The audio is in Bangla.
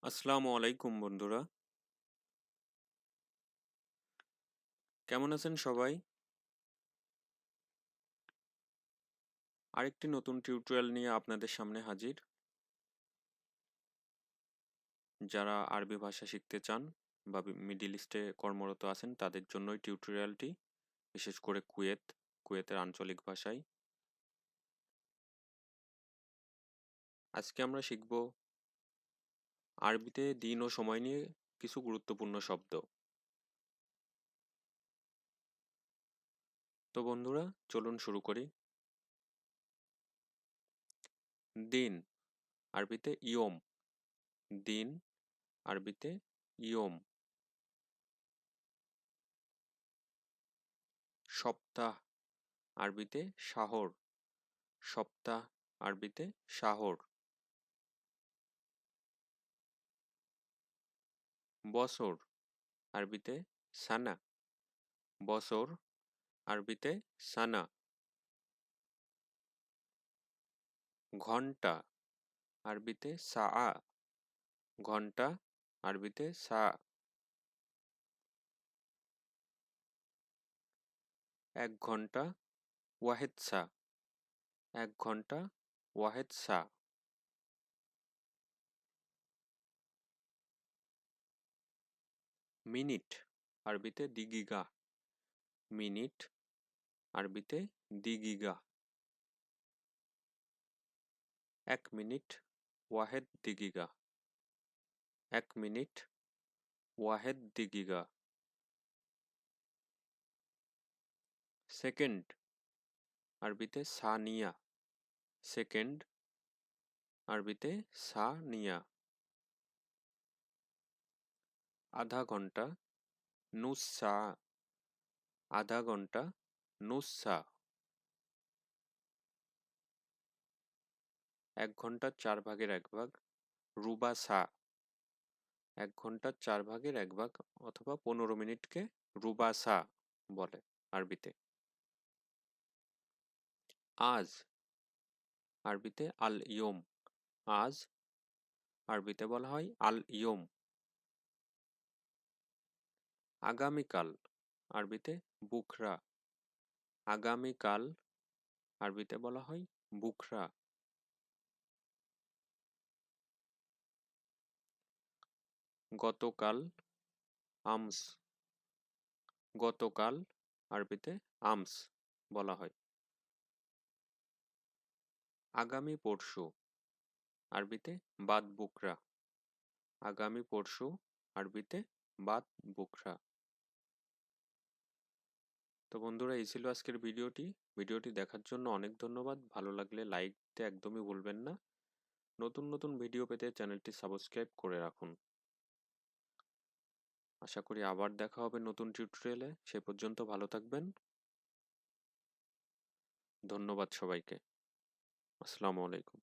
আসসালামু আলাইকুম বন্ধুরা, কেমন আছেন সবাই? আরেকটি নতুন টিউটোরিয়াল নিয়ে আপনাদের সামনে হাজির। যারা আরবি ভাষা শিখতে চান বা মিডিল ইস্টে কর্মরত আছেন তাদের জন্যই টিউটোরিয়ালটি, বিশেষ করে কুয়েতের আঞ্চলিক ভাষায়। আজকে আমরা শিখব আরবিতে দিন ও সময় নিয়ে কিছু গুরুত্বপূর্ণ শব্দ। তো বন্ধুরা, চলুন শুরু করি। দিন আরবিতে ইয়ম। দিন আরবিতে ইয়ম। সপ্তাহ আরবিতে শাহর। সপ্তাহ আরবিতে শাহর। বছর আরবিতে সানা। বছর আরবিতে সানা। ঘন্টা আরবিতে সাআ। ঘন্টা আরবিতে সা। 1 ঘন্টা ওয়াহেদ সা। 1 ঘন্টা ওয়াহেদ সা। মিনিট আরবিতে দিগিগা। মিনিট আরবিতে দিগিগা। 1 মিনিট ওয়াহেদ দিগিগা। 1 মিনিট ওয়াহেদ দিগিগা। সেকেন্ড আরবিতে সানিয়া। সেকেন্ড আরবিতে সানিয়া। আধা ঘন্টা নুস সা। আধা ঘন্টা নুস সা। 1 ঘন্টার 4/1 রুবা সা। 1 ঘন্টার 4/1 অথবা 15 মিনিটকে রুবা সা বলে আরবিতে। আজ আরবিতে আল ইয়ম। আজ আরবিতে বলা হয় আল ইয়ম। আগামীকাল আরবিতে বুকরা। আগামীকাল আরবিতে বলা হয় বুকরা। গতকাল আমস। গতকাল আরবিতে আমস বলা হয়। আগামী পরশু আরবিতে বাদ বুকরা। আগামী পরশু আরবিতে বাদ বুকরা। তো বন্ধুরা, এই ছিল আজকের ভিডিওটি। ভিডিওটি দেখার জন্য অনেক ধন্যবাদ। ভালো লাগলে লাইক দিতে একদমই ভুলবেন না। নতুন নতুন ভিডিও পেতে চ্যানেলটি সাবস্ক্রাইব করে রাখুন। আশা করি আবার দেখা হবে নতুন টিউটোরিয়ালে। সে পর্যন্ত ভালো থাকবেন। ধন্যবাদ সবাইকে। আসসালামু আলাইকুম।